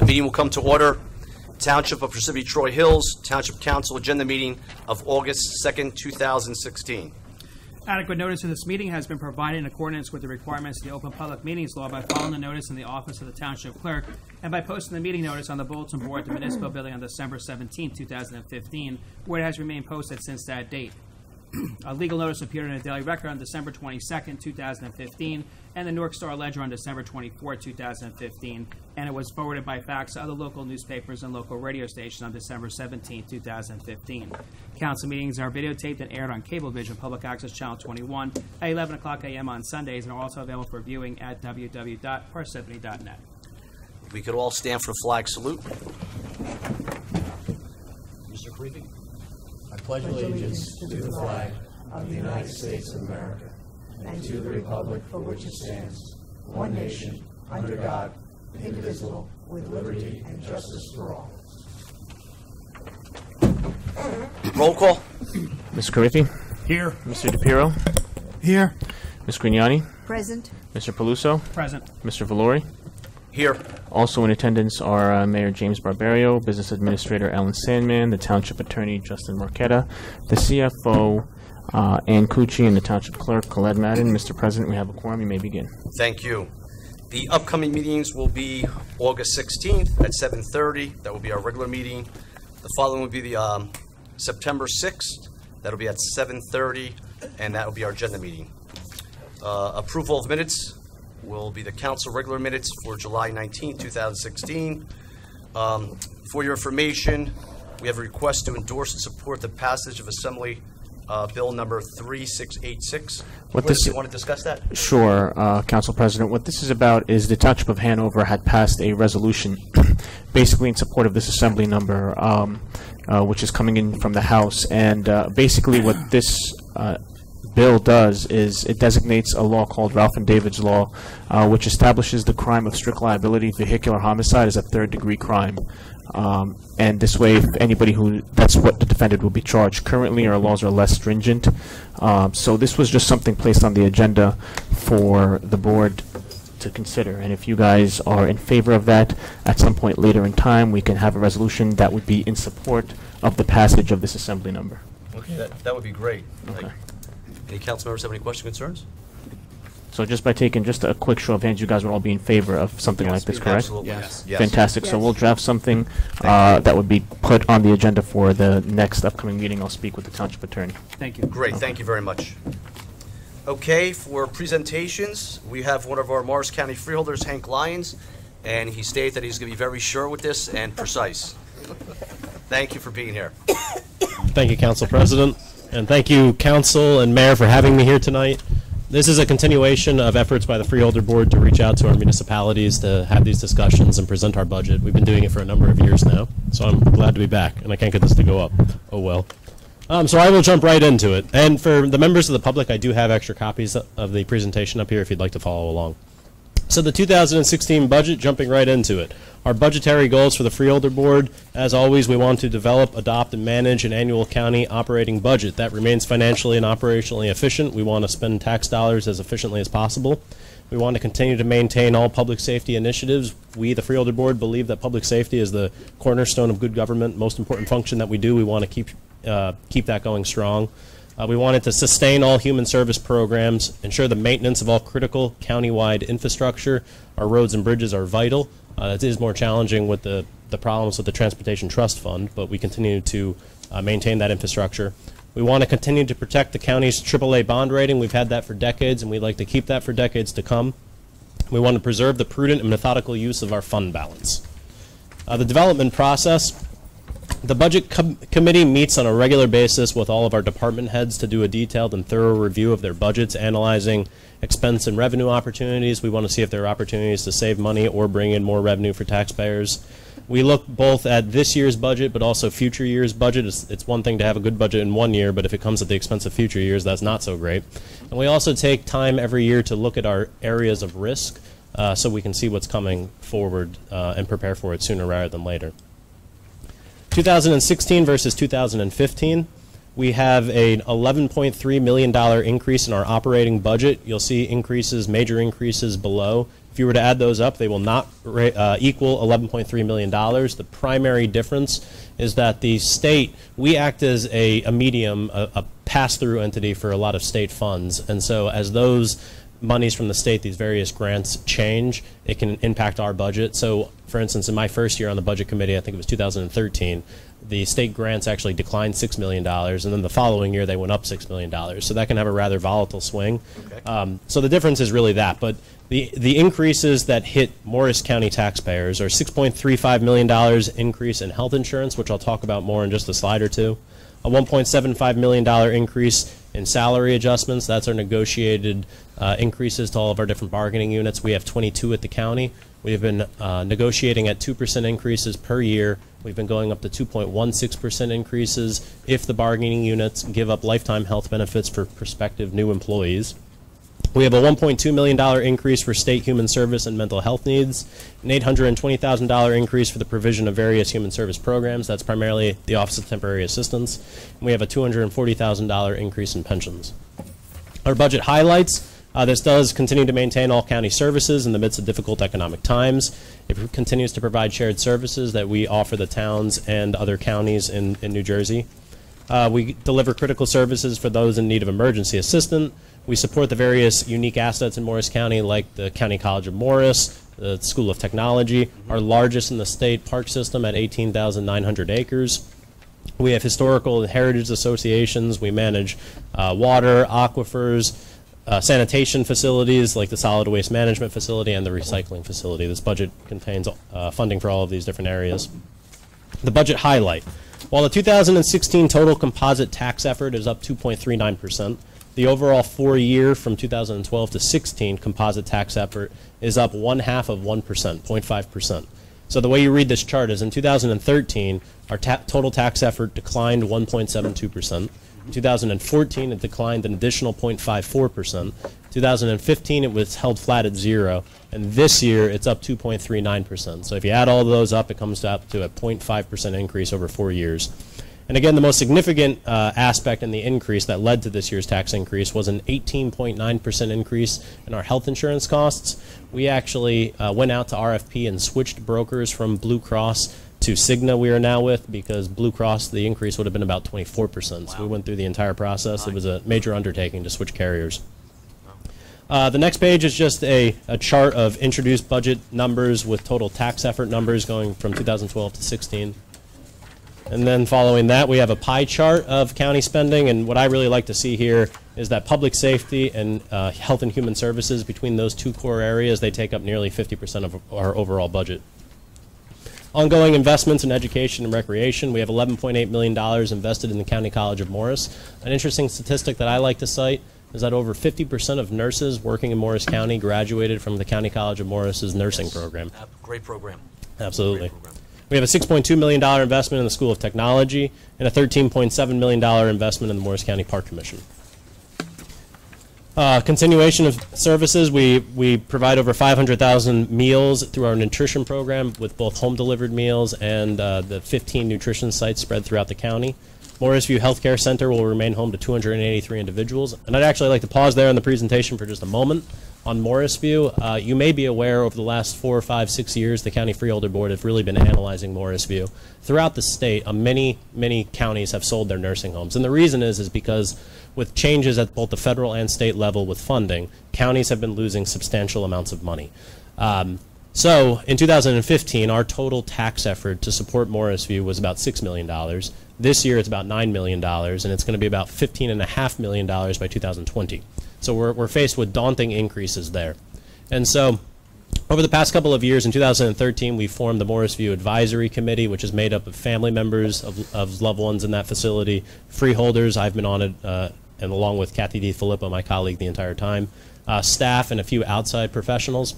The meeting will come to order. Township of Parsippany-Troy Hills, Township Council agenda meeting of August 2nd, 2016. Adequate notice of this meeting has been provided in accordance with the requirements of the Open Public Meetings Law by filing the notice in the office of the Township Clerk and by posting the meeting notice on the bulletin board at the Municipal Building on December 17, 2015, where it has remained posted since that date. A legal notice appeared in the Daily Record on December 22nd, 2015, and the Newark Star Ledger on December 24, 2015, and it was forwarded by fax to other local newspapers and local radio stations on December 17, 2015. Council meetings are videotaped and aired on Cablevision Public Access Channel 21 at 11 o'clock a.m. on Sundays and are also available for viewing at www.parsippany.net. We could all stand for the flag salute. Mr. Creepy. I pledge allegiance to the flag of the United States of America and to the republic for which it stands, one nation, under God, indivisible, with liberty and justice for all. Roll call. Mr. Carriffy? Here. Mr. DePiero? Here. Ms. Grignani? Present. Mr. Peluso? Present. Mr. Valori? Here. Also in attendance are Mayor James Barbario, Business Administrator Ellen Sandman, the Township Attorney Justin Marquetta, the CFO Ann Cucci, and the Township Clerk Colette Madden. Mr. President, we have a quorum. You may begin. Thank you. The upcoming meetings will be August 16th at 7:30. That will be our regular meeting. The following will be the September 6th. That will be at 7:30, and that will be our agenda meeting. Approval of minutes will be the council regular minutes for July 19, 2016. For your information, we have a request to endorse and support the passage of Assembly Bill number 3686. You want to discuss that? Sure, Council President. What this is about is the Township of Hanover had passed a resolution basically in support of this Assembly number, which is coming in from the House. And basically what this bill does is it designates a law called Ralph and David's Law, which establishes the crime of strict liability vehicular homicide as a third-degree crime. And this way, if anybody that's what the defendant will be charged. Currently, our laws are less stringent. So this was just something placed on the agenda for the board to consider. And if you guys are in favor of that, at some point later in time, we can have a resolution that would be in support of the passage of this Assembly number. Okay, that would be great. Okay. Any council members have any questions or concerns? So just by taking just a quick show of hands, you guys would all be in favor of something like this, correct? Absolutely. Yes. Yes. Fantastic. Yes. So we'll draft something that would be put on the agenda for the next upcoming meeting. I'll speak with the Township Attorney. Thank you. Great, thank you very much. Okay, for presentations, we have one of our Morris County freeholders, Hank Lyons, and he stated that he's going to be very sure with this and precise. Thank you for being here. Thank you, Council President, and thank you, Council and Mayor, for having me here tonight. This is a continuation of efforts by the Freeholder Board to reach out to our municipalities to have these discussions and present our budget. We've been doing it for a number of years now, so I'm glad to be back, and I can't get this to go up. Oh well. So I will jump right into it. And for the members of the public, I do have extra copies of the presentation up here if you'd like to follow along. So the 2016 budget, jumping right into it. Our budgetary goals for the Freeholder Board, as always, we want to develop, adopt, and manage an annual county operating budget that remains financially and operationally efficient. We want to spend tax dollars as efficiently as possible. We want to continue to maintain all public safety initiatives. We, the Freeholder Board, believe that public safety is the cornerstone of good government, most important function that we do. We want to keep that going strong. We wanted to sustain all human service programs, ensure the maintenance of all critical county-wide infrastructure. Our roads and bridges are vital. It is more challenging with the problems with the Transportation Trust Fund, but we continue to maintain that infrastructure. We want to continue to protect the county's AAA bond rating. We've had that for decades, and we'd like to keep that for decades to come. We want to preserve the prudent and methodical use of our fund balance. The development process. The Budget Committee meets on a regular basis with all of our department heads to do a detailed and thorough review of their budgets, analyzing expense and revenue opportunities. We want to see if there are opportunities to save money or bring in more revenue for taxpayers. We look both at this year's budget but also future year's budget. It's one thing to have a good budget in one year, but if it comes at the expense of future years, that's not so great. And we also take time every year to look at our areas of risk so we can see what's coming forward and prepare for it sooner rather than later. 2016 versus 2015, we have an $11.3 million increase in our operating budget. You'll see increases, major increases below. If you were to add those up, they will not equal $11.3 million. The primary difference is that the state, we act as a medium, a pass-through entity for a lot of state funds. And so as those monies from the state, these various grants change, it can impact our budget. So for instance, in my first year on the budget committee, I think it was 2013, the state grants actually declined $6 million, and then the following year they went up $6 million. So that can have a rather volatile swing. Okay. So the difference is really that. But the increases that hit Morris County taxpayers are $6.35 million increase in health insurance, which I'll talk about more in just a slide or two. A $1.75 million increase in salary adjustments. That's our negotiated increases to all of our different bargaining units. We have 22 at the county. We have been negotiating at 2% increases per year. We've been going up to 2.16% increases if the bargaining units give up lifetime health benefits for prospective new employees. We have a $1.2 million increase for state human service and mental health needs, an $820,000 increase for the provision of various human service programs. That's primarily the Office of Temporary Assistance. And we have a $240,000 increase in pensions. Our budget highlights. This does continue to maintain all county services in the midst of difficult economic times. It continues to provide shared services that we offer the towns and other counties in New Jersey. We deliver critical services for those in need of emergency assistance. We support the various unique assets in Morris County, like the County College of Morris, the School of Technology, our largest in the state park system at 18,900 acres. We have historical and heritage associations. We manage water, aquifers, sanitation facilities like the solid waste management facility and the recycling facility. This budget contains funding for all of these different areas. The budget highlight. While the 2016 total composite tax effort is up 2.39%, the overall 4-year from 2012 to 16 composite tax effort is up 1/2 of 1%, 0.5%. So the way you read this chart is in 2013, our total tax effort declined 1.72%. In 2014, it declined an additional 0.54%. 2015, it was held flat at 0. And this year, it's up 2.39%. So if you add all of those up, it comes up to a 0.5% increase over 4 years. And again, the most significant aspect in the increase that led to this year's tax increase was an 18.9% increase in our health insurance costs. We actually went out to RFP and switched brokers from Blue Cross to Cigna we are now with, because Blue Cross, the increase would have been about 24%. So we went through the entire process. It was a major undertaking to switch carriers. The next page is just a chart of introduced budget numbers with total tax effort numbers going from 2012 to 16. And then following that, we have a pie chart of county spending. And what I really like to see here is that public safety and health and human services, between those two core areas, they take up nearly 50% of our overall budget. Ongoing investments in education and recreation. We have $11.8 million invested in the County College of Morris. An interesting statistic that I like to cite is that over 50% of nurses working in Morris County graduated from the County College of Morris's nursing program. Great program. Absolutely. Great program. We have a $6.2 million investment in the School of Technology and a $13.7 million investment in the Morris County Park Commission. Continuation of services, we provide over 500,000 meals through our nutrition program with both home-delivered meals and the 15 nutrition sites spread throughout the county. Morrisview Healthcare Center will remain home to 283 individuals. And I'd actually like to pause there in the presentation for just a moment. On Morrisview, you may be aware over the last 4, 5, 6 years, the County Freeholder Board have really been analyzing Morrisview. Throughout the state, many counties have sold their nursing homes. And the reason is because with changes at both the federal and state level with funding, counties have been losing substantial amounts of money. So in 2015, our total tax effort to support Morrisview was about $6 million. This year, it's about $9 million, and it's going to be about $15.5 million by 2020. So we're faced with daunting increases there. And so over the past couple of years, in 2013, we formed the Morrisview Advisory Committee, which is made up of family members of loved ones in that facility, freeholders. I've been on it, and along with Kathy DiFilippo, my colleague, the entire time, staff, and a few outside professionals.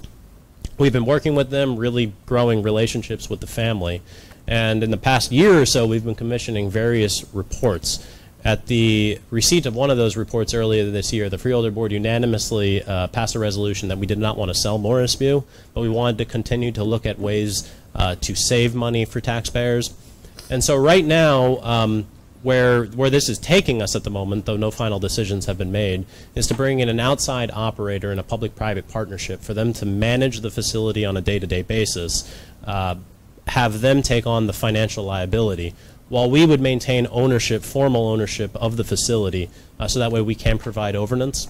We've been working with them, really growing relationships with the family. And in the past year or so, we've been commissioning various reports. At the receipt of one of those reports earlier this year, the Freeholder Board unanimously passed a resolution that we did not want to sell Morrisview, but we wanted to continue to look at ways to save money for taxpayers. And so right now, Where this is taking us at the moment, though no final decisions have been made, is to bring in an outside operator in a public-private partnership for them to manage the facility on a day-to-day basis, have them take on the financial liability, while we would maintain ownership, formal ownership of the facility, so that way we can provide governance.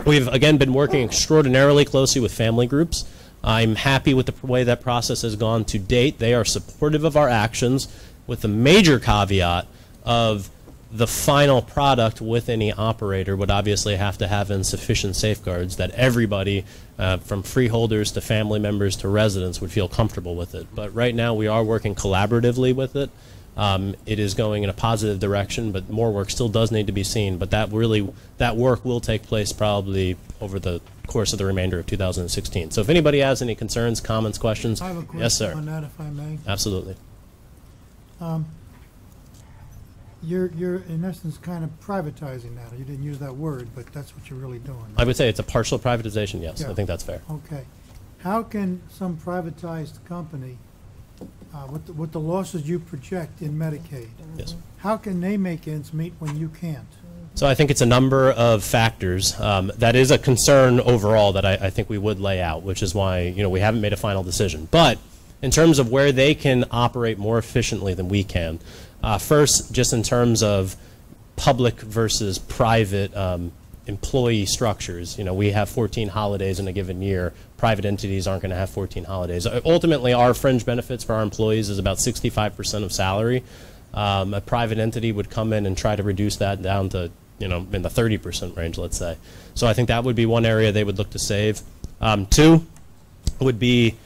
We've, again, been working extraordinarily closely with family groups. I'm happy with the way that process has gone to date. They are supportive of our actions, with the major caveat of the final product with any operator would obviously have to have insufficient safeguards that everybody, from freeholders to family members to residents, would feel comfortable with it. But right now we are working collaboratively with it. It is going in a positive direction, but more work still does need to be seen. But that work will take place probably over the course of the remainder of 2016. So if anybody has any concerns, comments, questions, I have a question yes, sir. on that, if I may. Absolutely. You're in essence kind of privatizing that. You didn't use that word, but that's what you're really doing. I would say it's a partial privatization, yes. Yeah. I think that's fair. Okay. How can some privatized company, with the losses you project in Medicaid, Yes. how can they make ends meet when you can't? So I think it's a number of factors. That is a concern overall that I think we would lay out, which is why we haven't made a final decision. But in terms of where they can operate more efficiently than we can, first, just in terms of public versus private employee structures, we have 14 holidays in a given year. Private entities aren't going to have 14 holidays. Ultimately, our fringe benefits for our employees is about 65% of salary. A private entity would come in and try to reduce that down to, in the 30% range, let's say. So I think that would be one area they would look to save. Two would be,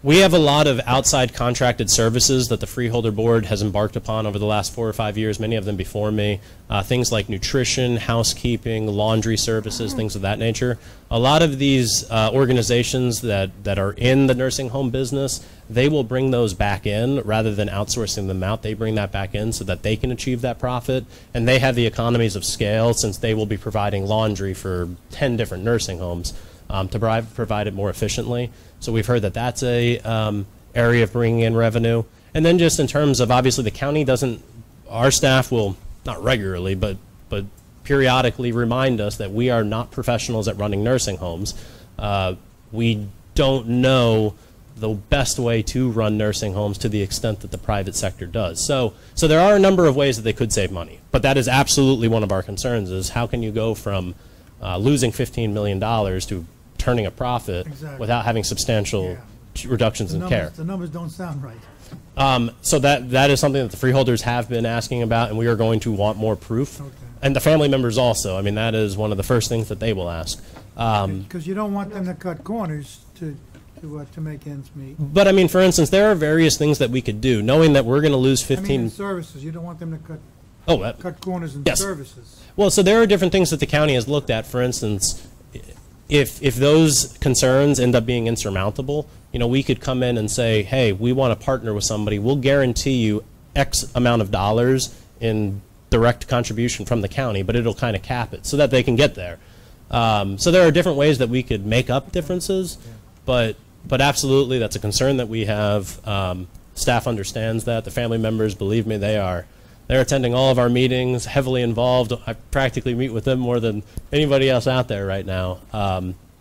we have a lot of outside contracted services that the Freeholder Board has embarked upon over the last 4 or 5 years, many of them before me. Things like nutrition, housekeeping, laundry services, things of that nature. A lot of these organizations that are in the nursing home business, they will bring those back in rather than outsourcing them out. They bring that back in so that they can achieve that profit. And they have the economies of scale, since they will be providing laundry for 10 different nursing homes, to provide it more efficiently. So we've heard that that's a area of bringing in revenue. And then just in terms of, obviously the county doesn't, our staff will, not regularly, but periodically remind us that we are not professionals at running nursing homes. We don't know the best way to run nursing homes to the extent that the private sector does. So there are a number of ways that they could save money. But that is absolutely one of our concerns, is how can you go from losing $15 million to turning a profit without having substantial reductions in care. The numbers don't sound right. So that is something that the freeholders have been asking about, and we are going to want more proof. Okay. And the family members also. I mean, that is one of the first things that they will ask. Because you don't want them to cut corners to make ends meet. But I mean, for instance, there are various things that we could do, knowing that we're going to lose 15. I mean, in services, you don't want them to cut corners in services. Well, so there are different things that the county has looked at. For instance, if those concerns end up being insurmountable, we could come in and say, hey, we want to partner with somebody. We'll guarantee you X amount of dollars in direct contribution from the county, but it'll kind of cap it so that they can get there. So there are different ways that we could make up differences, but absolutely that's a concern that we have. Staff understands that. The family members, believe me, they're attending all of our meetings, heavily involved. I practically meet with them more than anybody else out there right now.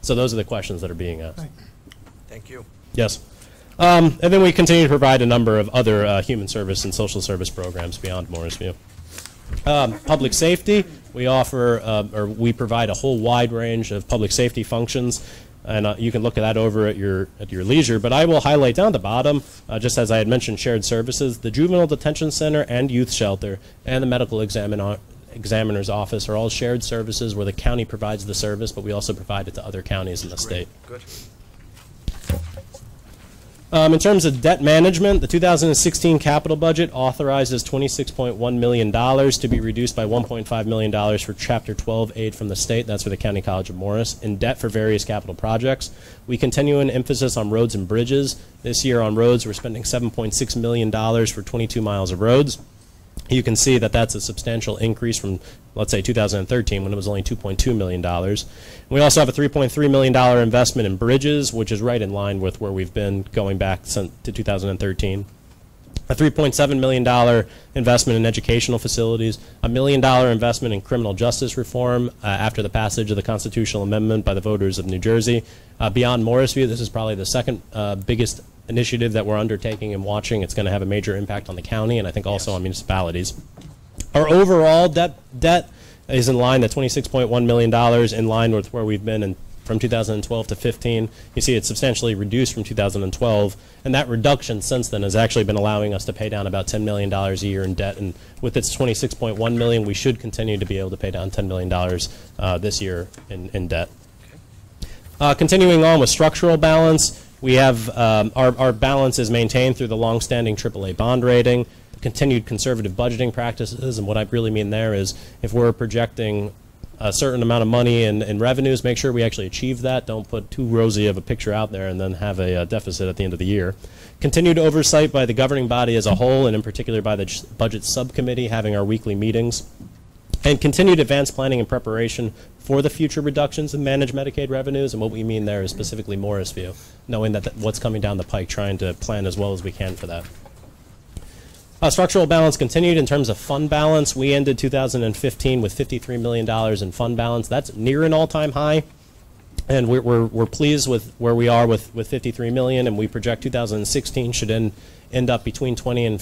So those are the questions that are being asked. Thank you. Yes. And then we continue to provide a number of other human service and social service programs beyond Morrisview. Public safety, we offer, or we provide a whole wide range of public safety functions. And you can look at that over at your leisure. But I will highlight down at the bottom, just as I had mentioned, shared services. The Juvenile Detention Center and Youth Shelter and the Medical Examiner's Office are all shared services where the county provides the service, but we also provide it to other counties in the state. Good. In terms of debt management, the 2016 capital budget authorizes $26.1 million to be reduced by $1.5 million for Chapter 12 aid from the state. That's for the County College of Morris, in debt for various capital projects. We continue an emphasis on roads and bridges. This year on roads, we're spending $7.6 million for 22 miles of roads. You can see that that's a substantial increase from, let's say, 2013, when it was only $2.2 million. We also have a $3.3 million investment in bridges, which is right in line with where we've been going back to 2013. a $3.7 million investment in educational facilities, a $1 million investment in criminal justice reform after the passage of the constitutional amendment by the voters of New Jersey. Beyond Morrisview, this is probably the second biggest initiative that we're undertaking and watching. It's going to have a major impact on the county and I think also on municipalities. Our overall debt is in line at $26.1 million, in line with where we've been from 2012 to 15. You see it's substantially reduced from 2012, and that reduction since then has actually been allowing us to pay down about $10 million a year in debt, and with its $26.1 million, we should continue to be able to pay down $10 million this year in debt. Continuing on with structural balance, we have our balance is maintained through the long-standing AAA bond rating, continued conservative budgeting practices, and what I really mean there is if we're projecting a certain amount of money in revenues, make sure we actually achieve that. Don't put too rosy of a picture out there and then have a deficit at the end of the year. Continued oversight by the governing body as a whole, and in particular by the budget subcommittee having our weekly meetings. And continued advanced planning and preparation for the future reductions in managed Medicaid revenues. And what we mean there is specifically Morrisview, knowing that what's coming down the pike, trying to plan as well as we can for that. Structural balance continued in terms of fund balance. We ended 2015 with $53 million in fund balance. That's near an all-time high, and we're pleased with where we are with $53 million, and we project 2016 should end up between $50 and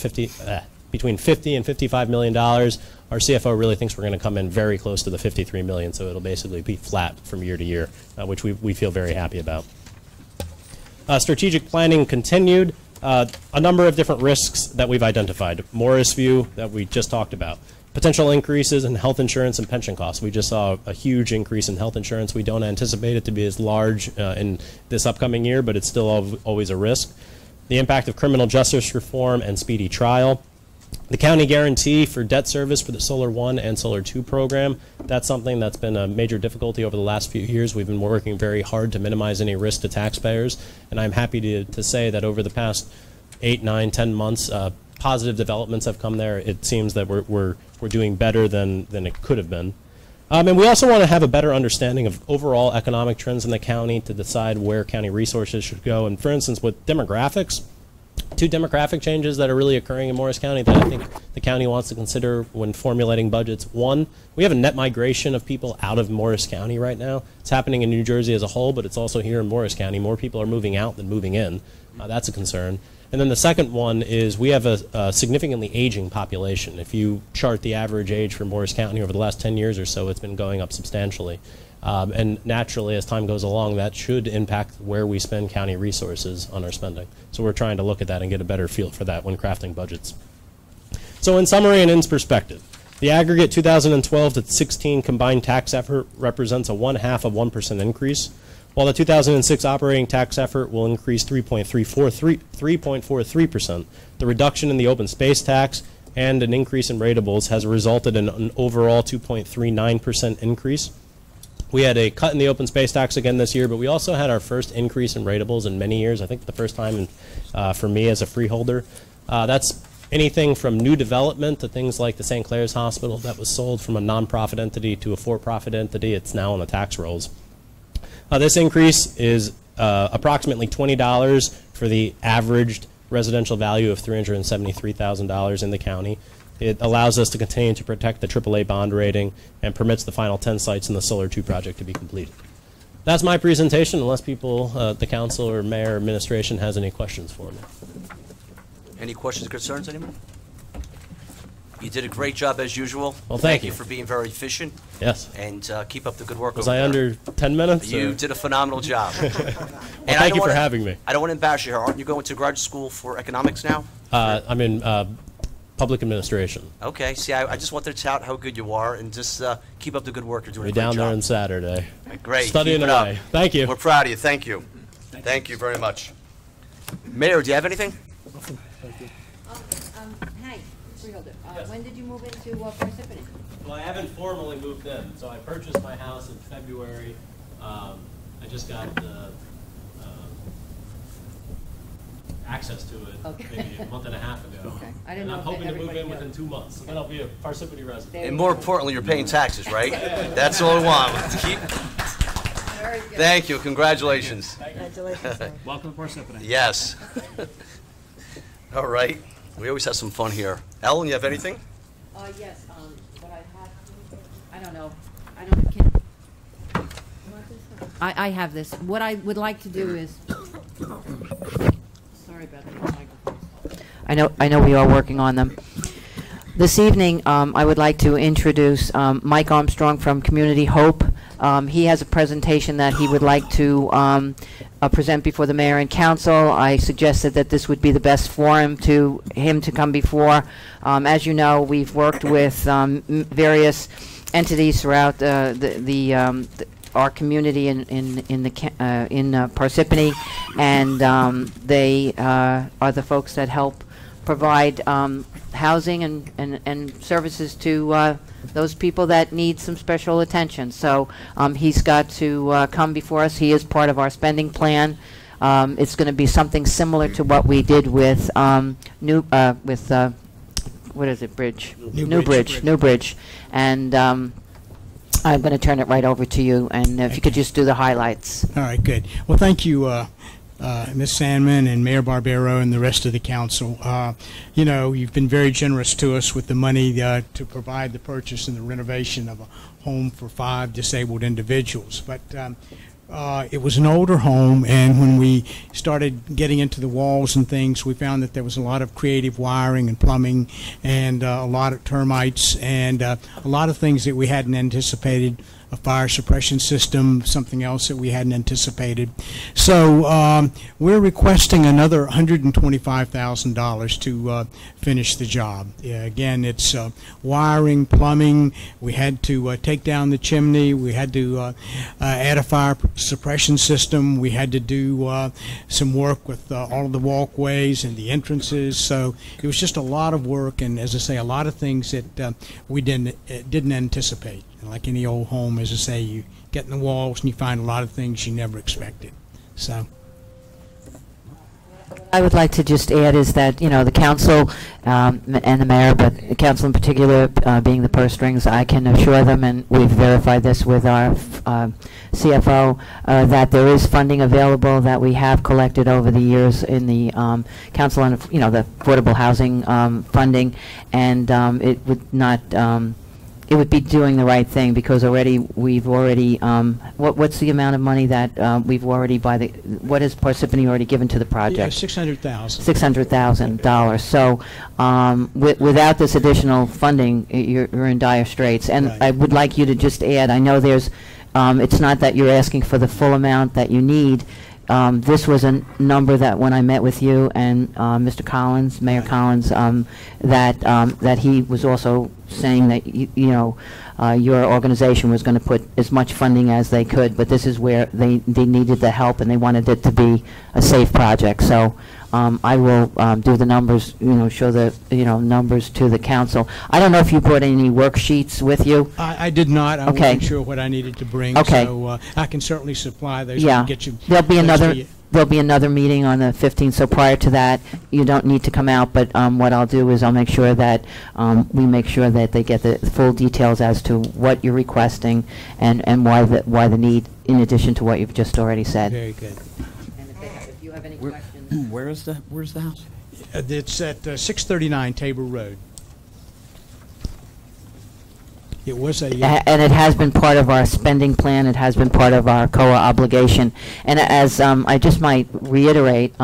$55 million. Our CFO really thinks we're going to come in very close to the $53 million, so it'll basically be flat from year to year, which we feel very happy about. Strategic planning continued. A number of different risks that we've identified. Morrisview that we just talked about. Potential increases in health insurance and pension costs. We just saw a huge increase in health insurance. We don't anticipate it to be as large in this upcoming year, but it's still always a risk. The impact of criminal justice reform and speedy trial. The county guarantee for debt service for the Solar 1 and Solar 2 program. That's something that's been a major difficulty over the last few years. We've been working very hard to minimize any risk to taxpayers, and I'm happy to say that over the past 8, 9, 10 months, positive developments have come there. It seems that we're doing better than it could have been. And we also want to have a better understanding of overall economic trends in the county to decide where county resources should go. And for instance, with demographics, two demographic changes that are really occurring in Morris County that I think the county wants to consider when formulating budgets. One, we have a net migration of people out of Morris County right now. It's happening in New Jersey as a whole, but it's also here in Morris County. More people are moving out than moving in. That's a concern. And then the second one is we have a significantly aging population. If you chart the average age for Morris County over the last 10 years or so, it's been going up substantially. And naturally, as time goes along, that should impact where we spend county resources on our spending. So we're trying to look at that and get a better feel for that when crafting budgets. So in summary and in perspective, the aggregate 2012 to 16 combined tax effort represents a 0.5% increase, while the 2006 operating tax effort will increase 3.43%. The reduction in the open space tax and an increase in ratables has resulted in an overall 2.39% increase. We had a cut in the open space tax again this year, but we also had our first increase in ratables in many years. I think the first time for me as a freeholder. That's anything from new development to things like the St. Clair's Hospital that was sold from a nonprofit entity to a for-profit entity. It's now on the tax rolls. This increase is approximately $20 for the averaged residential value of $373,000 in the county. It allows us to continue to protect the AAA bond rating and permits the final 10 sites in the Solar 2 project to be completed. That's my presentation, unless people, the council or mayor or administration has any questions for me. Any questions or concerns, anyone? You did a great job as usual. Well, thank you for being very efficient. Yes. And keep up the good work. Was I under 10 minutes? You did a phenomenal job. Well, thank you for having me. I don't want to embarrass you here. Aren't you going to graduate school for economics now? I'm in public administration. Okay. See, I just wanted to tout how good you are and just keep up the good work. You're doing a Be great down job. there on Saturday. Great. Studying Keep it up. away. Thank you. We're proud of you. Thank you. Thank you very much. Mayor, do you have anything? Hi, freeholder. When did you move into Parsippany? Well, I haven't formally moved in, so I purchased my house in February. I just got access to it maybe a month and a half ago. Okay. I didn't And know I'm if hoping to move everybody in within 2 months. So then I'll be a Parsippany resident. And more importantly, you're paying taxes, right? That's all we want. Very good. Thank you. Congratulations. Congratulations, sir. Welcome to Parsippany. Yes. All right. We always have some fun here. Ellen, you have anything? Yes, what I have, I don't know, can, I have this. What I would like to do is, sorry about the microphones. I know we are working on them. This evening, I would like to introduce Mike Armstrong from Community Hope. He has a presentation that he would like to present before the mayor and council. I suggested that this would be the best forum to him to come before. As you know, we've worked with various entities throughout our community in Parsippany, and they are the folks that help provide housing and services to those people that need some special attention. So he's got to come before us. He is part of our spending plan. It's going to be something similar to what we did with what is it, Bridge? Newbridge. And I'm going to turn it right over to you, and if you could just do the highlights. All right, good. Well, thank you, Ms. Sandman and Mayor Barbero and the rest of the council. You know, you've been very generous to us with the money to provide the purchase and the renovation of a home for 5 disabled individuals. But it was an older home, and when we started getting into the walls and things, we found that there was a lot of creative wiring and plumbing and a lot of termites and a lot of things that we hadn't anticipated. A fire suppression system, something else that we hadn't anticipated. So we're requesting another $125,000 to finish the job. Again, it's wiring, plumbing. We had to take down the chimney. We had to add a fire suppression system. We had to do some work with all of the walkways and the entrances. So it was just a lot of work, and as I say, a lot of things that we didn't anticipate. Like any old home, as I say, you get in the walls and you find a lot of things you never expected. So I would like to just add is that, you know, the council and the mayor, but the council in particular being the purse strings, I can assure them, and we've verified this with our CFO, that there is funding available that we have collected over the years in the council on, you know, the affordable housing funding, and it would not it would be doing the right thing, because we've already what's the amount of money that we've already what has Parsippany already given to the project? Yeah, $600,000. $600,000. So without this additional funding, you're in dire straits. And right. I would like you to just add, I know there's it's not that you're asking for the full amount that you need. This was a number that when I met with you and Mr. Collins, Mayor Collins, that he was also saying that your organization was going to put as much funding as they could, but this is where they needed the help and they wanted it to be a safe project. So I will do the numbers, show the numbers to the council. I don't know if you brought any worksheets with you. I did not. I Okay. wasn't sure what I needed to bring. Okay. So I can certainly supply those. Yeah. And get you. There'll be another meeting on the 15th, so prior to that, you don't need to come out, but what I'll do is I'll make sure that we make sure that they get the full details as to what you're requesting and why the need, in addition to what you've just already said. Very good. And if you have any questions. Where's the house? It's at 639 Tabor Road. It was a... And it has been part of our spending plan. It has been part of our COA obligation. And as I just might reiterate,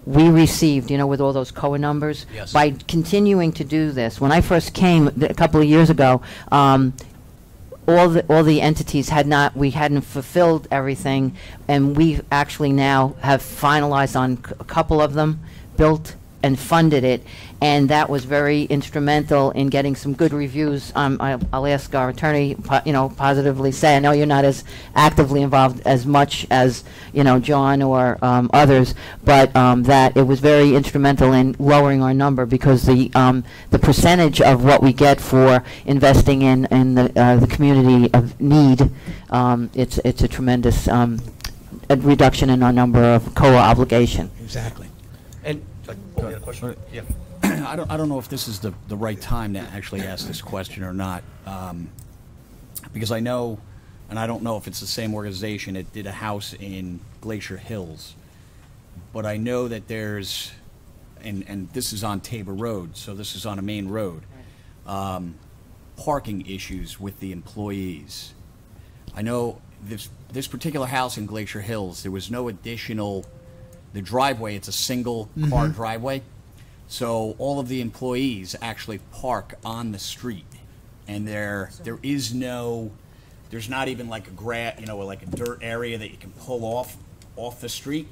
we received, with all those COA numbers, Yes. by continuing to do this. When I first came a couple of years ago, all the entities we hadn't fulfilled everything, and we actually now have finalized on a couple of them, built and funded it, and that was very instrumental in getting some good reviews. I'll ask our attorney, positively say, I know you're not as actively involved as much as, John or others, but that it was very instrumental in lowering our number, because the percentage of what we get for investing in the community of need, it's a tremendous a reduction in our number of COA obligation. Exactly. And, you had a question? Yeah. I don't know if this is the right time to actually ask this question or not, because I know, and I don't know if it's the same organization that did a house in Glacier Hills, but I know that there's and this is on Tabor Road, so this is on a main road, parking issues with the employees. I know this particular house in Glacier Hills, there was no additional, the driveway, it's a single car driveway. So all of the employees actually park on the street, and there's not even like like a dirt area that you can pull off the street.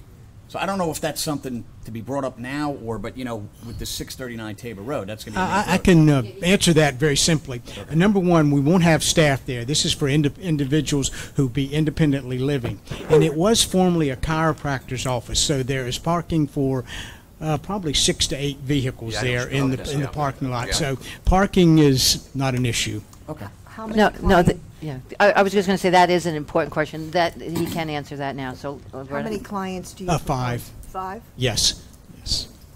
So I don't know if that's something to be brought up now, but with the 639 Tabor Road, that's going to be. I can answer that very simply. Number one, we won't have staff there. This is for individuals who be independently living, and it was formerly a chiropractor's office, so there is parking for probably 6 to 8 vehicles there in the parking lot. Yeah. So parking is not an issue. Okay. How many I was just going to say that is an important question. That he can answer that now. So, How many clients do you? 5. 5? Yes.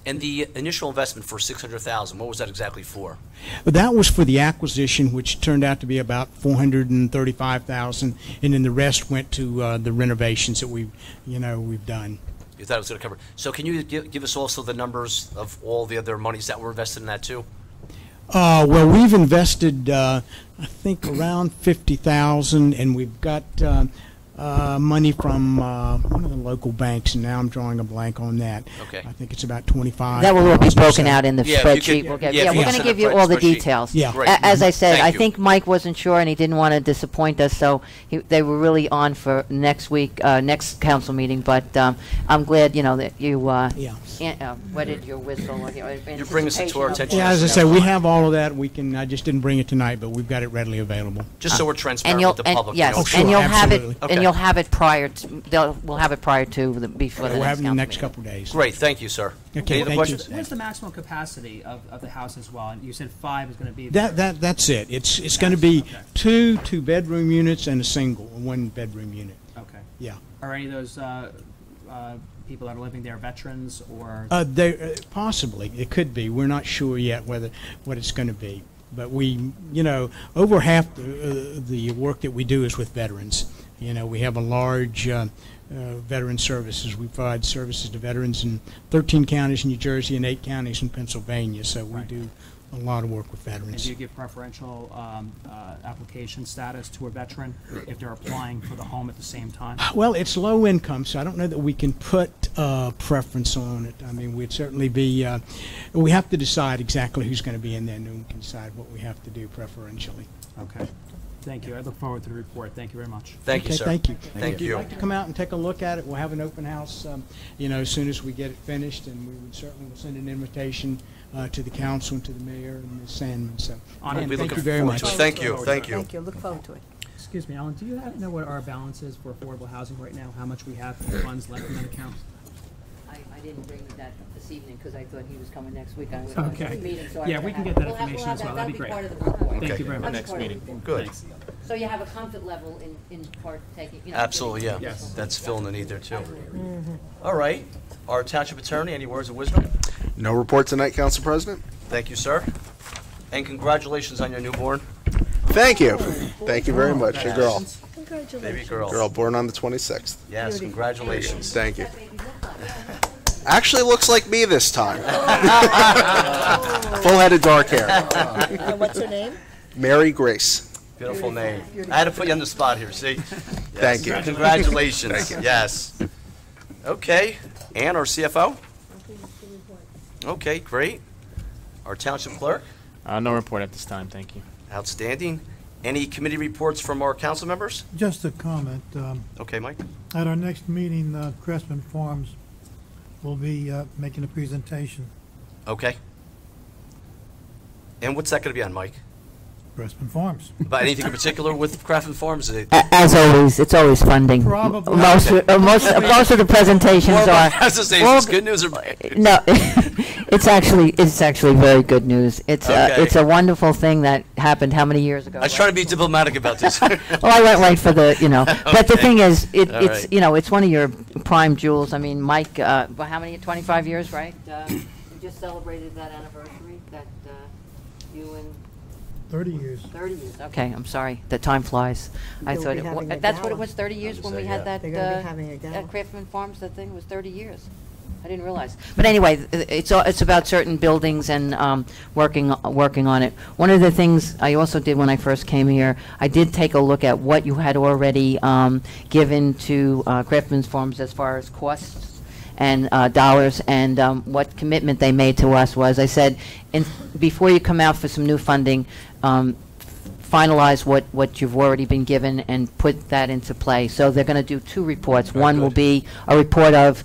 And the initial investment for $600,000, what was that exactly for? But that was for the acquisition, which turned out to be about $435,000, and then the rest went to the renovations that we've done. You thought it was going to cover. So can you give us also the numbers of all the other monies that were invested in that too? Well, we've invested, I think, around $50,000, and we've got money from one of the local banks, and now I'm drawing a blank on that. Okay. I think it's about 25. that will all be broken out in the Yeah, if you spreadsheet. could- We'll get, yeah, if you we're could going to send give a you all the spreadsheet. details. Yeah. Great. As I said, Thank I you. think Mike wasn't sure, and he didn't want to disappoint us, so they were really on for next week, next council meeting. But I'm glad, that you wetted your whistle. You're bringing us to our attention. Yeah, as I said, we have all of that. I just didn't bring it tonight, but we've got it readily available. Just so we're And transparent you'll, with the public. yes, Oh, sure, and you'll have it, absolutely. Okay. and you'll have it prior to. We'll have it prior to before the We'll have next it in the council next meeting. couple of days. Great, thank you, sir. Okay, Any other thank you. questions? What's the maximum capacity of the house as well? And you said 5 is going to be. That's it. It's going to be 2 2-bedroom units and a single 1-bedroom unit. Okay. Yeah. Are any of those people that are living there veterans or? Possibly. It could be. We're not sure yet what it's going to be. But over half the work that we do is with veterans. We have a large veteran services. We provide services to veterans in 13 counties in New Jersey and 8 counties in Pennsylvania. So we do a lot of work with And veterans. do you give preferential application status to a veteran if they're applying for the home at the same time? Well, it's low income, so I don't know that we can put preference on it. I mean, we'd certainly be, we have to decide exactly who's going to be in there, and then we can decide what we have to do preferentially. Okay. Thank you. I look forward to the report. Thank you very much. Thank you, Okay, sir. thank you. Thank If you'd you. like to come out and take a look at it, we'll have an open house, as soon as we get it finished, and we would certainly will send an invitation to the council and to the mayor and Ms. Sandman. So, On it. again, We'll be thank looking you very forward much. to it. Thank you, thank you. Thank you. Look forward to it. Excuse me, Alan, do you know what our balance is for affordable housing right now? How much we have in funds left in that account? I didn't bring that this evening because I thought he was coming next week. Okay. Yeah, we can get that information as well. That'd be great. Thank you very much. Next meeting. Good. Thanks. So you have a comfort level in partaking. Absolutely, yeah. Yes. That's filling the need there too. All right. Our township attorney, any words of wisdom? No report tonight, Council President. Thank you, sir. And congratulations on your newborn Thank you. Thank you very much. Your girl. baby girl. Girl born on the 26th. Yes, congratulations. Thank you. Actually looks like me this time. Full head of dark hair. And what's her name? Mary Grace. Beautiful name. I had to put you on the spot here, see? Thank you. Congratulations. Thank you. Yes. Okay. Ann, our CFO? Okay, great. Our township clerk? No report at this time, thank you. Outstanding. Any committee reports from our council members? Just a comment. Okay, Mike? At our next meeting, Crestman Farms will be making a presentation. Okay. And what's that going to be on, Mike? Crestman Farms. About anything in particular with Craft Farms? As always, it's always funding. Probably. Most of the presentations Well, are. I was to say, well, is this good news or bad news? No, it's actually very good news. It's Okay. it's a wonderful thing that happened how many years ago? I was trying to be diplomatic about this. Well, I went right for the, but the Okay. thing is, All it's, right. it's one of your prime jewels. I mean, Mike, how many, 25 years, right? We just celebrated that anniversary, that you and 30 years. 30 years. Okay, I'm sorry. The time flies. I They'll thought be having a that's what it gala. was, 30 years when we had that, They're gonna be having a gala. at Craftsman Farms, that thing was 30 years. I didn't realize. But anyway, it's about certain buildings and working on it. One of the things I also did when I first came here, I did take a look at what you had already given to Craftsman's Farms as far as costs and dollars, and what commitment they made to us was, I said, before you come out for some new funding, finalize what you've already been given and put that into play. So they're going to do 2 reports. One will be a report of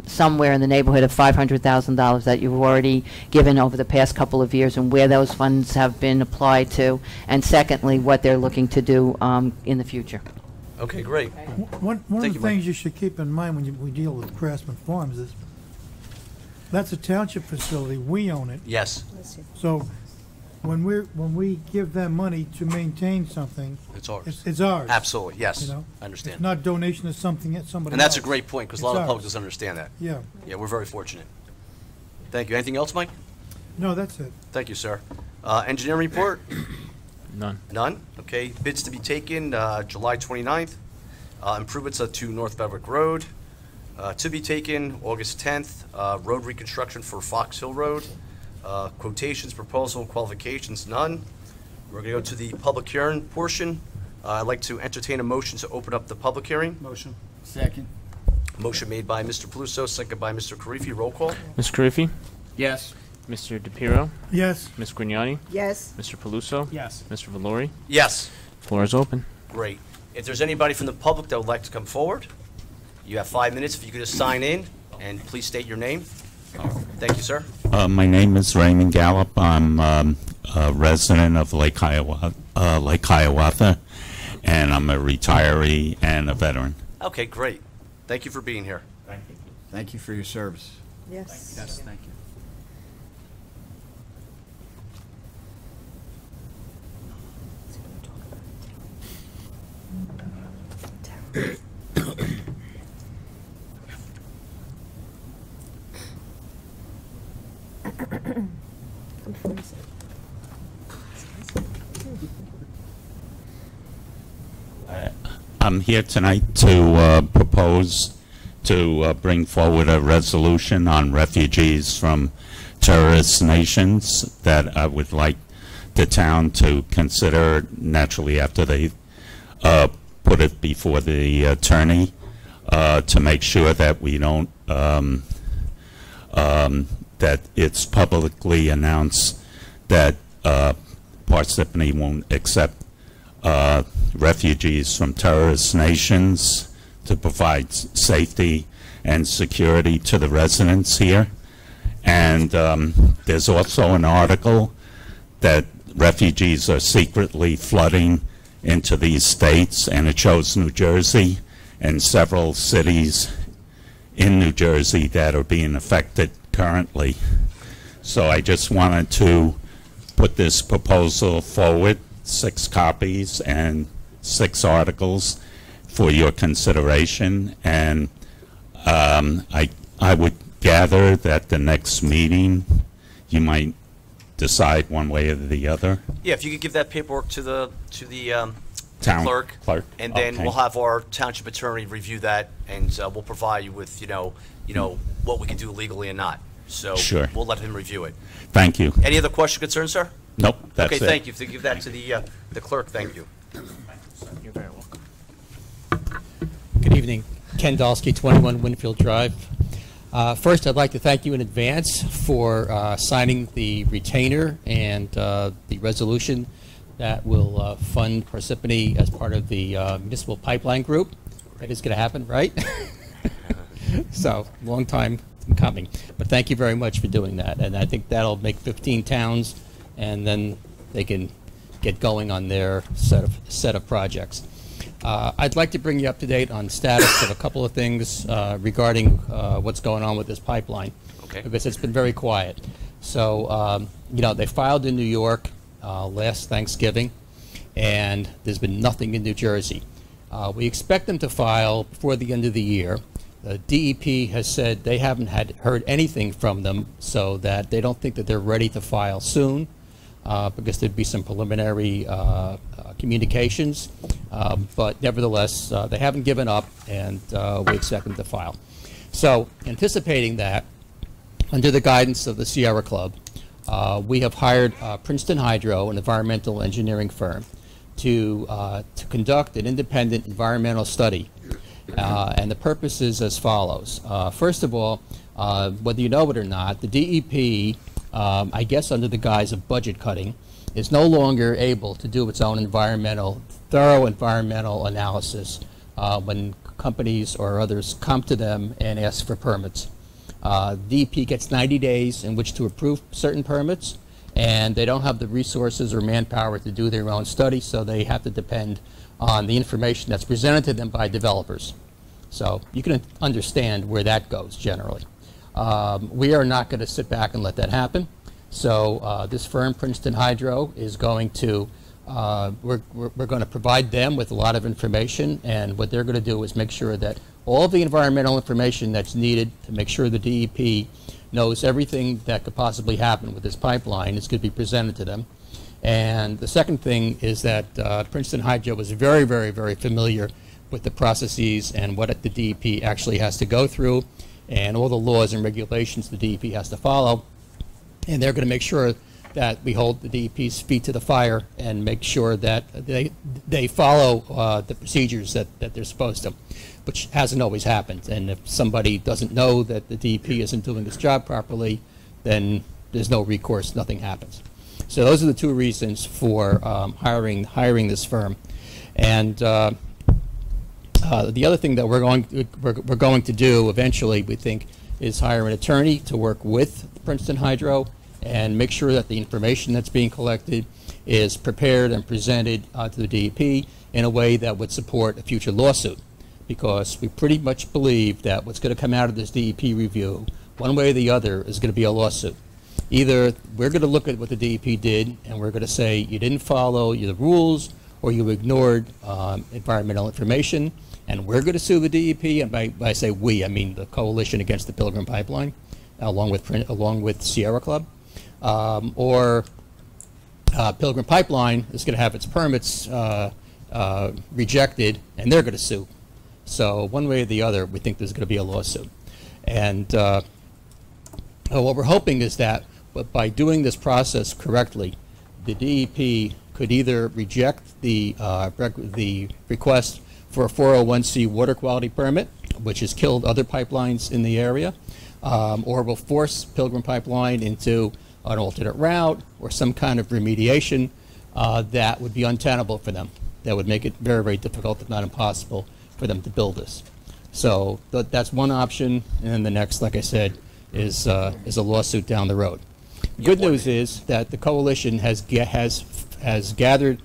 somewhere in the neighborhood of $500,000 that you've already given over the past couple of years and where those funds have been applied to, and secondly, what they're looking to do in the future. Okay, great. One of Thank the you, Mike. things you should keep in mind when we deal with Craftsman Farms is that's a township facility. We own it. Yes, So when we give them money to maintain something, it's ours. it's ours. Absolutely, yes. You know? I understand. It's not donation to something that somebody And that's a else. great point, because a It's lot of the public ours. doesn't understand that. Yeah. Yeah, we're very fortunate. Thank you. Anything else, Mike? No, that's it. Thank you, sir. Engineering report? None. None? Okay. Bids to be taken, July 29th. Improvements to North Beverwick Road. To be taken, August 10th. Road reconstruction for Fox Hill Road. Quotations, proposal, qualifications, none. We're going to go to the public hearing portion. I'd like to entertain a motion to open up the public hearing. Motion. Second. Motion made by Mr. Paluso, second by Mr. Karifi. Roll call. Mr. Carriffy? Yes. Mr. DePiero? Yes. Ms. Grignani? Yes. Mr. Paluso? Yes. Mr. Valori? Yes. Floor is open. Great. If there's anybody from the public that would like to come forward, you have 5 minutes. If you could just sign in and please state your name. Thank you, sir. My name is Raymond Gallup. I'm a resident of Lake Hiawatha, and I'm a retiree and a veteran. Okay, great. Thank you for being here. Thank you. Thank you for your service. Yes. Yes, thank you. I'm freezing. I'm here tonight to propose to bring forward a resolution on refugees from terrorist nations that I would like the town to consider naturally after they put it before the attorney to make sure that we don't that it's publicly announced that Parsippany won't accept refugees from terrorist nations to provide safety and security to the residents here. And there's also an article that refugees are secretly flooding into these states, and it shows New Jersey and several cities in New Jersey that are being affected currently. So I just wanted to put this proposal forward, 6 copies and 6 articles for your consideration, and I would gather that the next meeting you might decide one way or the other. Yeah, if you could give that paperwork to the Town clerk, and then okay. we'll have our township attorney review that, and we'll provide you with what we can do legally and not. So Sure. we'll let him review it. Thank you. Any other question, concerns, sir? Nope, that's Okay, it. thank you. If you give that to the clerk, thank you. You're very welcome. Good evening. Ken Dolsky, 21 Winfield Drive. First, I'd like to thank you in advance for signing the retainer and the resolution that will fund Parsippany as part of the municipal pipeline group. That is going to happen, right? So, long time coming. But thank you very much for doing that. And I think that'll make 15 towns, and then they can get going on their set of projects. I'd like to bring you up to date on status of a couple of things regarding what's going on with this pipeline, Okay. because it's been very quiet. So, they filed in New York last Thanksgiving, and there's been nothing in New Jersey. We expect them to file before the end of the year. The DEP has said they haven't heard anything from them, so that they don't think that they're ready to file soon, because there'd be some preliminary communications. But nevertheless, they haven't given up, and we expect them to file. So, anticipating that, under the guidance of the Sierra Club, we have hired Princeton Hydro, an environmental engineering firm, to conduct an independent environmental study. And the purpose is as follows. First of all, whether you know it or not, the DEP, I guess under the guise of budget cutting, is no longer able to do its own thorough environmental analysis when companies or others come to them and ask for permits. DEP gets 90 days in which to approve certain permits, and they don't have the resources or manpower to do their own study, so they have to depend on the information that's presented to them by developers. So you can understand where that goes generally. We are not going to sit back and let that happen. So this firm, Princeton Hydro, is going to, we're going to provide them with a lot of information, and what they're going to do is make sure that all the environmental information that's needed to make sure the DEP knows everything that could possibly happen with this pipeline is going to be presented to them. And the second thing is that Princeton Hydro was very, very, very familiar with the processes and what the DEP actually has to go through and all the laws and regulations the DEP has to follow. And they're going to make sure that we hold the DEP's feet to the fire and make sure that they follow the procedures that they're supposed to, which hasn't always happened. And if somebody doesn't know that the DEP isn't doing this job properly, then there's no recourse, nothing happens. So those are the two reasons for hiring this firm. And the other thing that we're going to do eventually, we think, is hire an attorney to work with Princeton Hydro and make sure that the information that's being collected is prepared and presented to the DEP in a way that would support a future lawsuit. Because we pretty much believe that what's going to come out of this DEP review, one way or the other, is going to be a lawsuit. Either we're going to look at what the DEP did and we're going to say you didn't follow the rules or you ignored environmental information, and we're going to sue the DEP. And by I say we, I mean the coalition against the Pilgrim Pipeline, along with Sierra Club, or Pilgrim Pipeline is going to have its permits rejected, and they're going to sue. So one way or the other, we think there's going to be a lawsuit. And what we're hoping is that by doing this process correctly, the DEP could either reject the request for a 401c water quality permit, which has killed other pipelines in the area, or will force Pilgrim Pipeline into an alternate route or some kind of remediation that would be untenable for them. That would make it very, very difficult, if not impossible, for them to build this. So that's one option, and then the next, like I said, is a lawsuit down the road. Good news is that the coalition has gathered.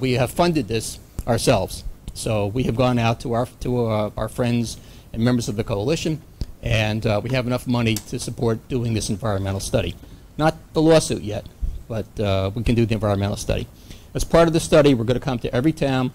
We have funded this ourselves. So we have gone out to our friends and members of the coalition, and we have enough money to support doing this environmental study. Not the lawsuit yet, but we can do the environmental study. As part of the study, we're going to come to every town.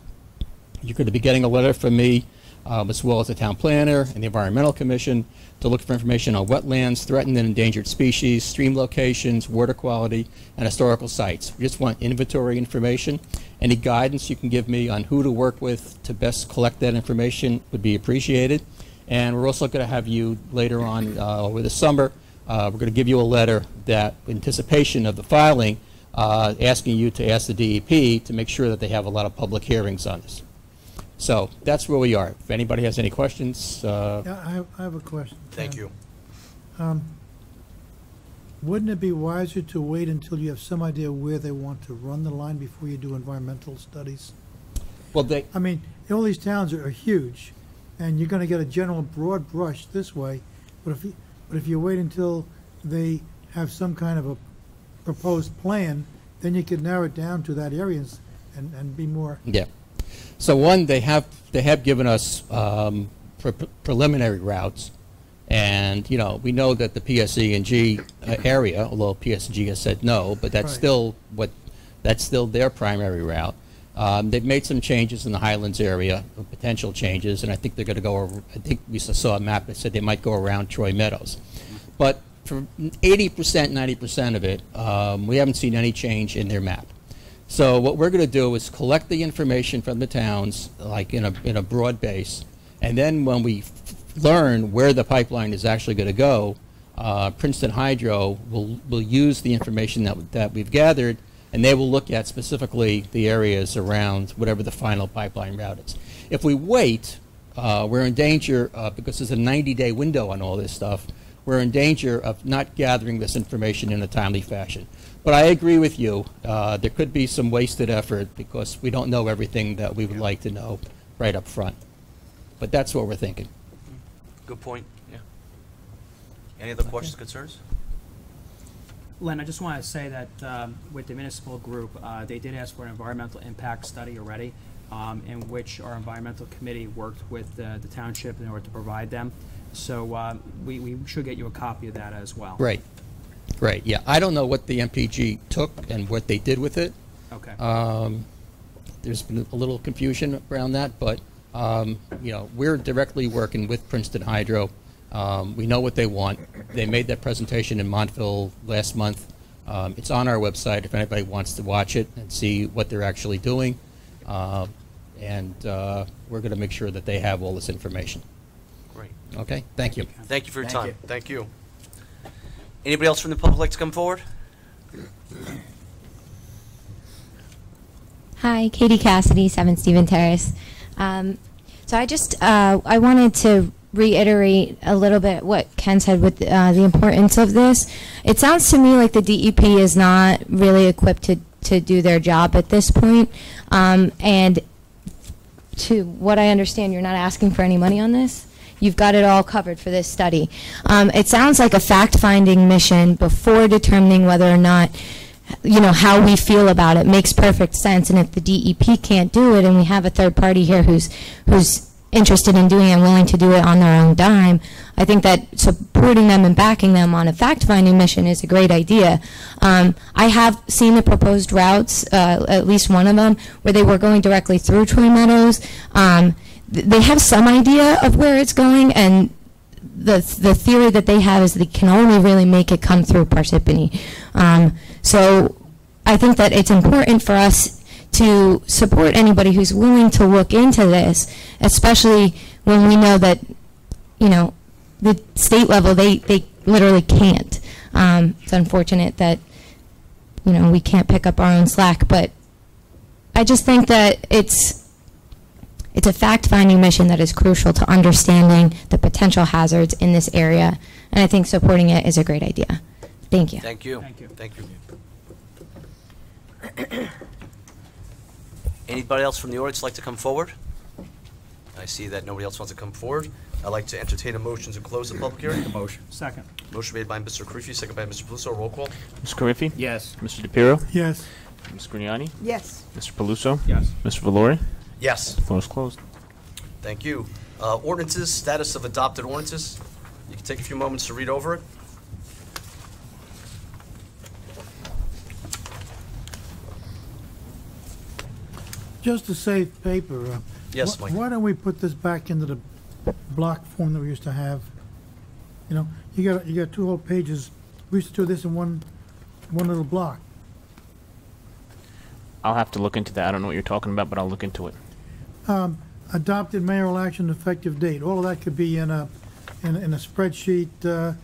You're going to be getting a letter from me, as well as the town planner and the Environmental Commission, to look for information on wetlands, threatened and endangered species, stream locations, water quality, and historical sites. We just want inventory information. Any guidance you can give me on who to work with to best collect that information would be appreciated. And we're also going to have you later on over the summer, we're going to give you a letter that, in anticipation of the filing, asking you to ask the DEP to make sure that they have a lot of public hearings on this. So that's where we are. If anybody has any questions. Yeah, I have a question. Thank you. Wouldn't it be wiser to wait until you have some idea where they want to run the line before you do environmental studies? Well, I mean, all these towns are huge, and you're going to get a general broad brush this way. But if you wait until they have some kind of a proposed plan, then you could narrow it down to that area and be more. Yeah. So one, they have given us preliminary routes, and we know that the PSE&G area, although PSE&G has said no, but that's still their primary route. They've made some changes in the Highlands area, potential changes, and I think they're going to go. I think we saw a map that said they might go around Troy Meadows, but for 80%, 90% of it, we haven't seen any change in their map. So what we're going to do is collect the information from the towns, like in a broad base, and then when we learn where the pipeline is actually going to go, Princeton Hydro will use the information that we've gathered, and they will look at specifically the areas around whatever the final pipeline route is. If we wait, we're in danger, because there's a 90-day window on all this stuff, we're in danger of not gathering this information in a timely fashion. But I agree with you. There could be some wasted effort because we don't know everything that we would like to know right up front. But that's what we're thinking. Good point. Yeah. Any other questions, concerns? Len, I just want to say that with the municipal group, they did ask for an environmental impact study already, in which our environmental committee worked with the township in order to provide them. So we should get you a copy of that as well. Great. Great. Yeah. I don't know what the MPG took and what they did with it. Okay. There's been a little confusion around that, but you know, we're directly working with Princeton Hydro. We know what they want. They made that presentation in Montville last month. It's on our website if anybody wants to watch it and see what they're actually doing. And we're going to make sure that they have all this information. Great. Okay? Thank you. Thank you for your Thank time. you. Thank you. Anybody else from the public like to come forward? Hi, Katie Cassidy, 7 Stephen Terrace. So I just I wanted to reiterate a little bit what Ken said with the importance of this. It sounds to me like the DEP is not really equipped to do their job at this point. And to what I understand, you're not asking for any money on this? You've got it all covered for this study. It sounds like a fact-finding mission before determining whether or not, you know, how we feel about it makes perfect sense. And if the DEP can't do it, and we have a third party here who's interested in doing it and willing to do it on their own dime, I think that supporting them and backing them on a fact-finding mission is a great idea. I have seen the proposed routes, at least one of them, where they were going directly through Troy Meadows. They have some idea of where it's going, and the theory that they have is they can only really make it come through Parsippany. So I think that it's important for us to support anybody who's willing to look into this, especially when we know that, you know, the state level, they literally can't. It's unfortunate that, you know, we can't pick up our own slack, but I just think that it's a fact-finding mission that is crucial to understanding the potential hazards in this area, and I think supporting it is a great idea. Thank you. Thank you. Thank you. Thank you. Anybody else from the audience like to come forward? I see that nobody else wants to come forward. I'd like to entertain a motion to close the public hearing. Motion. Second. Motion made by Mr. Carriffy, second by Mr. Peluso. Roll call. Mr. Carriffy? Yes. Mr. DePiero? Yes. Ms. Grignani? Yes. Mr. Peluso? Yes. Mr. Valori? Yes. Floor is closed. Thank you. Ordinances, status of adopted ordinances. You can take a few moments to read over it. Just to save paper, Yes, Mike. why don't we put this back into the block form that we used to have? You know, you got 2 whole pages. We used to do this in one little block. I'll have to look into that. I don't know what you're talking about, but I'll look into it. Adopted mayoral action effective date. All of that could be in a spreadsheet,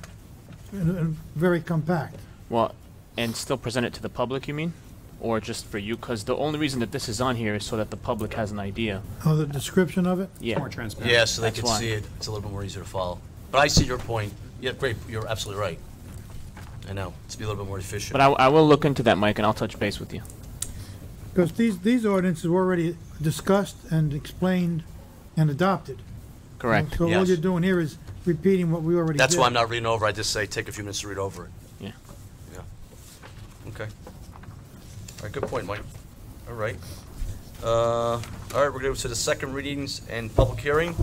and very compact. Well, and still present it to the public, you mean? Or just for you? Because the only reason that this is on here is so that the public has an idea. Oh, the description of it? Yeah. More transparent. Yeah, so they That's can why. see it. It's a little bit more easier to follow. But I see your point. Yeah, great. You're absolutely right. I know. To be a little bit more efficient. But I will look into that, Mike, and I'll touch base with you. Because these ordinances were already discussed and explained and adopted. Correct. So all Yes. you're doing here is repeating what we already did. That's why I'm not reading over. I just say take a few minutes to read over it. Yeah. Yeah. Okay. All right, good point, Mike. All right. All right, we're going to go to the second readings and public hearing.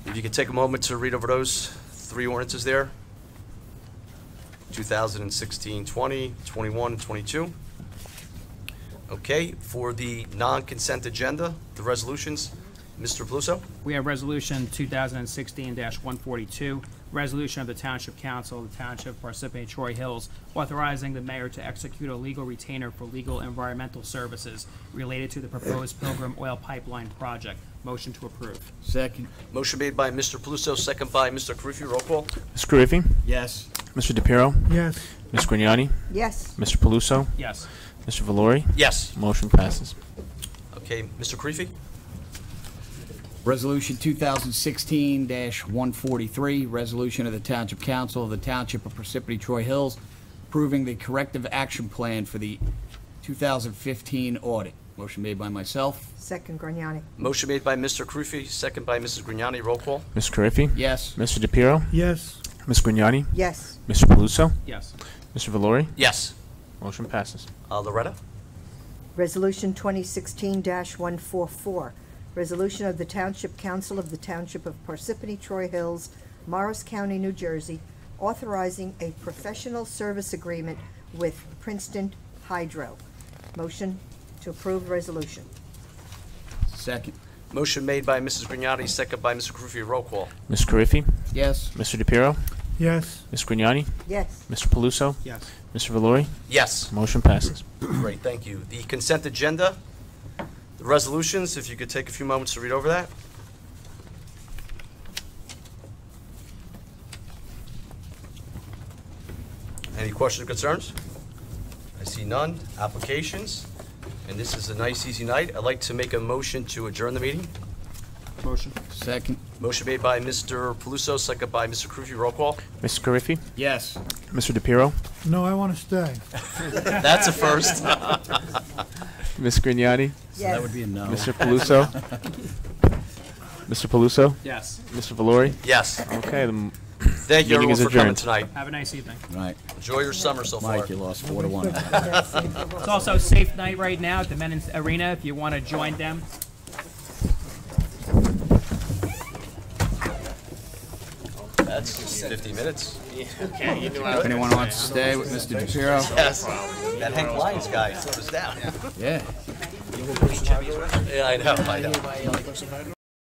If you could take a moment to read over those 3 ordinances there. 2016, 20, 21, and 22. Okay, for the non-consent agenda, the resolutions, Mr. Peluso? We have Resolution 2016-142, resolution of the Township Council of the Township of Parsippany-Troy Hills, authorizing the mayor to execute a legal retainer for legal environmental services related to the proposed Pilgrim Oil Pipeline project. Motion to approve. Second. Motion made by Mr. Paluso, second by Mr. Karifi. Roll call. Mr. Karifi? Yes. Mr. DePiero? Yes. Ms. Grignani? Yes. Mr. Paluso? Yes. Mr. Valori? Yes. Motion passes. Okay, Mr. Karifi? Resolution 2016-143, resolution of the Township Council of the Township of Parsippany-Troy Hills approving the corrective action plan for the 2015 audit. Motion made by myself. Second, Grignani. Motion made by Mr. Karifi, second by Mrs. Grignani. Roll call. Mr. Karifi? Yes. Mr. DePiero? Yes. Ms. Grignani? Yes. Mr. Paluso? Yes. Mr. Valori? Yes. Motion passes. Loretta? Resolution 2016-144, resolution of the Township Council of the Township of Parsippany-Troy Hills, Morris County, New Jersey, authorizing a professional service agreement with Princeton Hydro. Motion to approve resolution. Second. Motion made by Mrs. Grignani, second by Mr. Karifi. Roll call. Mr. Karifi? Yes. Mr. DePiero? Yes. Ms. Grignani? Yes. Mr. Paluso? Yes. Mr. Valori? Yes. Motion passes. Great, thank you. The consent agenda, the resolutions, if you could take a few moments to read over that. Any questions or concerns? I see none. Applications, and this is a nice, easy night. I'd like to make a motion to adjourn the meeting. Motion. Second. Motion made by Mr. Paluso, second by Mr. Karifi. Roll call. Mr. Karifi? Yes. Mr. DePiero? No, I want to stay. That's a first. Ms. Grignani? So that would be a no. Mr. Paluso? Mr. Paluso? Yes. Mr. Valori? Yes. Okay, the Thank you, meeting everyone, is for coming adjourned. tonight. Have a nice evening. Right. Enjoy your summer so far. Mike, you lost 4-1. It's also a safe night right now at the Men's Arena if you want to join them. That's 50 minutes. Okay, you knew If anyone wants to stay with Mr. DePiero? Yes. That Hank Lyons guy slowed us down. Yeah. Yeah, I know.